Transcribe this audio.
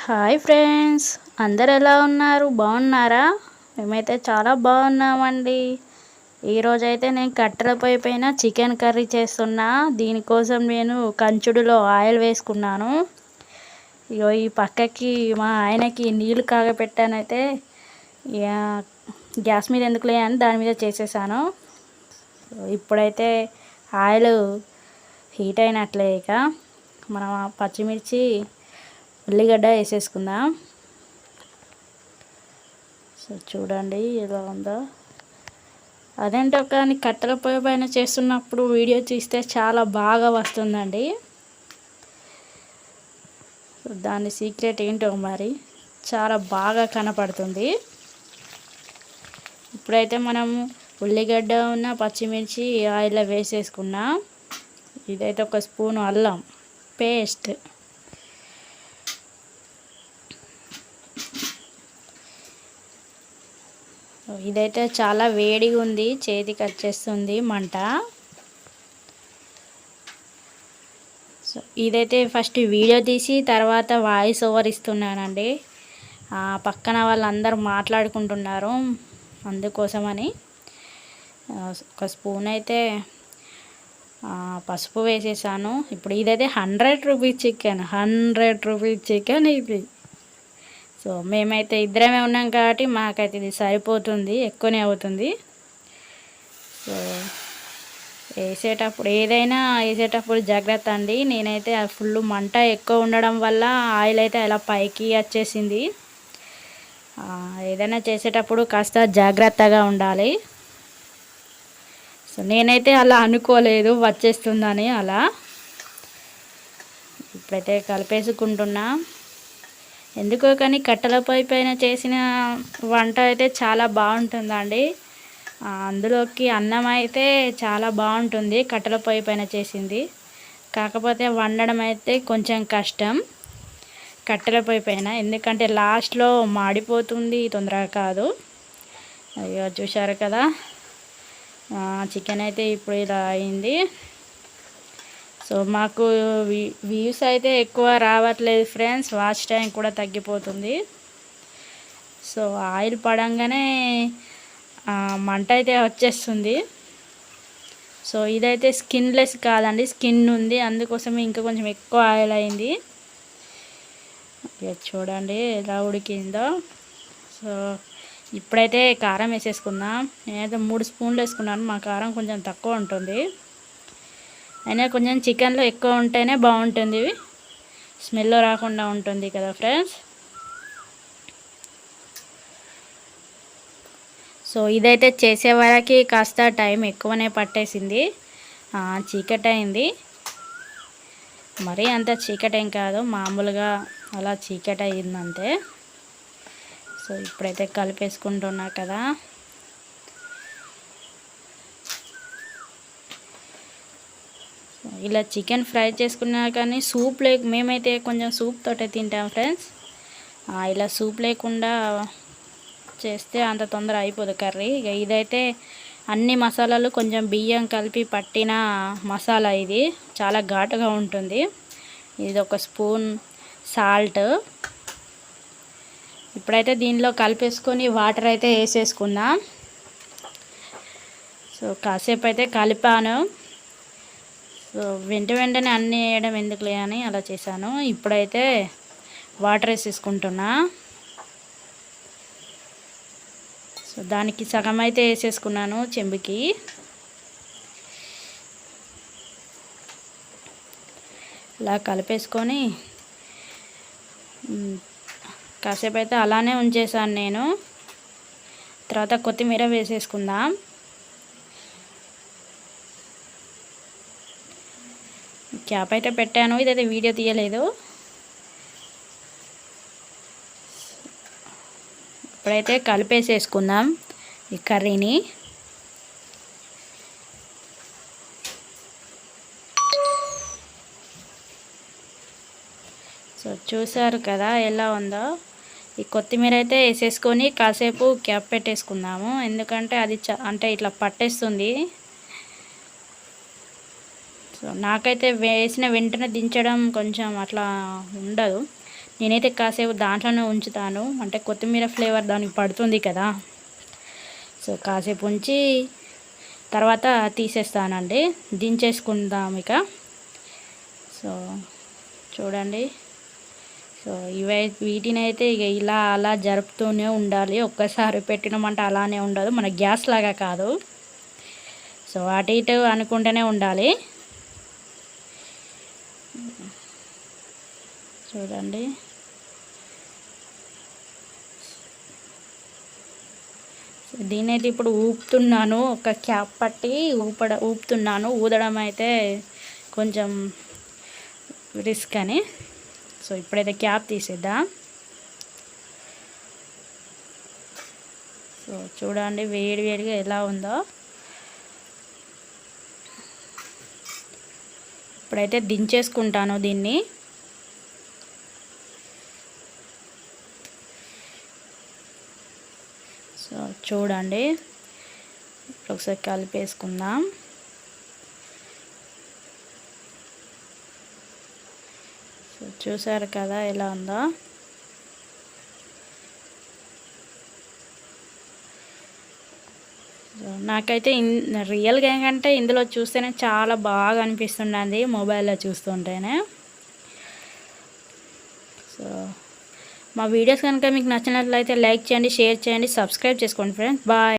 Hi friends, అందరు ఎలా ఉన్నారు? బాగున్నారా? మేమైతే చాలా బాగున్నామండి. ఈరోజైతే నేను కట్టెల పొయ్యి పైన చికెన్ కర్రీ చేస్తున్నా. దీనికోసం నేను కంచుడులో ఆయిల్ వేసుకున్నాను. ఇగో ఈ పక్కకి మా ఆయనకి నీళ్ళు కాగపెట్టానైతే గ్యాస్ మీద ఎందుకులే అని దాని మీద చేసేసాను. ఇప్పుడైతే ఆయిల్ హీట్ అయినట్లే. ఇక మనం పచ్చిమిర్చి ఉల్లిగడ్డ వేసేసుకుందాం. సో చూడండి ఎలా ఉందో. అదేంటో కానీ కట్టెల పొయ్యి పైన చేస్తున్నప్పుడు వీడియో తీస్తే చాలా బాగా వస్తుందండి. దాని సీక్రెట్ ఏంటో మరి చాలా బాగా కనపడుతుంది. ఇప్పుడైతే మనం ఉల్లిగడ్డ ఉన్న పచ్చిమిర్చి ఆయిల్లో వేసేసుకున్నాం. ఇదైతే ఒక స్పూన్ అల్లం పేస్ట్, ఇదైతే చాలా వేడిగా ఉంది, చేతికి వచ్చేస్తుంది మంట. సో ఇదైతే ఫస్ట్ వీడియో తీసి తర్వాత వాయిస్ ఓవర్ ఇస్తున్నానండి. పక్కన వాళ్ళందరూ మాట్లాడుకుంటున్నారు, అందుకోసమని. ఒక స్పూన్ అయితే పసుపు వేసేసాను. ఇప్పుడు ఇదైతే 100 రూపీస్ చికెన్, 100 రూపీస్ చికెన్ ఇది. సో మేమైతే ఇద్దరమే ఉన్నాం కాబట్టి మాకైతే ఇది సరిపోతుంది, ఎక్కువనే అవుతుంది. సో ఏదైనా వేసేటప్పుడు జాగ్రత్త అండి. నేనైతే ఫుల్ మంట ఎక్కువ ఉండడం వల్ల ఆయిల్ అయితే అలా పైకి వచ్చేసింది. ఏదైనా చేసేటప్పుడు కాస్త జాగ్రత్తగా ఉండాలి. సో నేనైతే అలా అనుకోలేదు వచ్చేస్తుందని అలా. ఇప్పుడైతే కలిపేసుకుంటున్నా. ఎందుకో కానీ కట్టెల పొయ్యి పైన చేసిన వంట అయితే చాలా బాగుంటుందండి. అందులోకి అన్నం అయితే చాలా బాగుంటుంది కట్టెల పొయ్యి పైన చేసింది. కాకపోతే వండడం అయితే కొంచెం కష్టం కట్టెల పొయ్యి పైన, ఎందుకంటే లాస్ట్లో మాడిపోతుంది, తొందరగా కాదు. అయ్యో చూశారు కదా, చికెన్ అయితే ఇప్పుడు ఇలా అయింది. సో మాకు వ్యూస్ అయితే ఎక్కువ రావట్లేదు ఫ్రెండ్స్, వాచ్ టైం కూడా తగ్గిపోతుంది. సో ఆయిల్ పడంగానే మంట అయితే వచ్చేస్తుంది. సో ఇదైతే స్కిన్లెస్ కాదండి, స్కిన్ ఉంది, అందుకోసమే ఇంకా కొంచెం ఎక్కువ ఆయిల్ అయింది. చూడండి ఎలా ఉడికిందో. సో ఇప్పుడైతే కారం వేసేసుకుందాం. నేనైతే 3 స్పూన్లు వేసుకున్నాను, మా కారం కొంచెం తక్కువ ఉంటుంది. అయినా కొంచెం చికెన్లో ఎక్కువ ఉంటేనే బాగుంటుంది, స్మెల్ రాకుండా ఉంటుంది కదా ఫ్రెండ్స్. సో ఇదైతే చేసే వరకు కాస్త టైం ఎక్కువనే పట్టేసింది. చీకటి అయింది, మరీ అంత చీకటి ఏం కాదు, మామూలుగా అలా చీకటి అయిందంతే. సో ఇప్పుడైతే కలిపేసుకుంటున్నా కదా. ఇలా చికెన్ ఫ్రై చేసుకున్నా కానీ సూప్ మేమైతే కొంచెం సూప్ తోటే తింటాం ఫ్రెండ్స్. ఇలా సూప్ లేకుండా చేస్తే అంత తొందర అయిపోదు కర్రీ. ఇక ఇదైతే అన్ని మసాలాలు కొంచెం బియ్యం కలిపి పట్టిన మసాలా, ఇది చాలా ఘాటుగా ఉంటుంది. ఇది ఒక స్పూన్ సాల్ట్. ఇప్పుడైతే దీనిలో కలిపేసుకొని వాటర్ అయితే వేసేసుకుందాం. సో కాసేపు అయితే కలిపాను. సో వెంటనే అన్నీ వేయడం ఎందుకులే అని అలా చేశాను. ఇప్పుడైతే వాటర్ వేసేసుకుంటున్నా. సో దానికి సగం అయితే వేసేసుకున్నాను చెంబుకి. ఇలా కలిపేసుకొని కాసేపు అయితే అలానే ఉంచేసాను నేను. తర్వాత కొత్తిమీర వేసేసుకుందాం. క్యాప్ అయితే పెట్టాను, ఇదైతే వీడియో తీయలేదు. ఇప్పుడైతే కలిపేసేసుకుందాం ఈ కర్రీని. సో చూసారు కదా ఎలా ఉందో. ఈ కొత్తిమీర అయితే వేసేసుకొని కాసేపు క్యాప్ పెట్టేసుకుందాము, ఎందుకంటే అది అంటే ఇట్లా పట్టేస్తుంది. సో నాకైతే వేసిన వెంటనే దించడం కొంచెం అట్లా ఉండదు, నేనైతే కాసేపు దాంట్లోనే ఉంచుతాను, అంటే కొత్తిమీర ఫ్లేవర్ దానికి పడుతుంది కదా. సో కాసేపు ఉంచి తర్వాత తీసేస్తానండి, దించేసుకుందాం ఇక. సో చూడండి, సో వీటినైతే ఇక ఇలా అలా జరుపుతూనే ఉండాలి. ఒక్కసారి పెట్టినామంటే అలానే ఉండదు, మన గ్యాస్ లాగా కాదు. సో అటు ఇటు అనుకుంటూనే ఉండాలి. చూడండి, దీనైతే ఇప్పుడు ఊపుతున్నాను, ఒక క్యాప్ పట్టి ఊపుతున్నాను. ఊదడం అయితే కొంచెం రిస్క్ అని. సో ఇప్పుడైతే క్యాప్ తీసేద్దాం. సో చూడండి వేడి వేడిగా ఎలా ఉందో. ఇప్పుడైతే దించేసుకుంటాను దీన్ని. సో చూడండి, ఒకసారి కలిపేసుకుందాం. సో చూసారు కదా ఎలా ఉందో. నాకైతే రియల్గా ఏంటంటే ఇందులో చూస్తేనే చాలా బాగా అనిపిస్తుందండి, మొబైల్లో చూస్తుంటేనే. సో మా వీడియోస్ కనుక మీకు నచ్చినట్లయితే లైక్ చేయండి, షేర్ చేయండి, సబ్స్క్రైబ్ చేసుకోండి ఫ్రెండ్స్. బాయ్.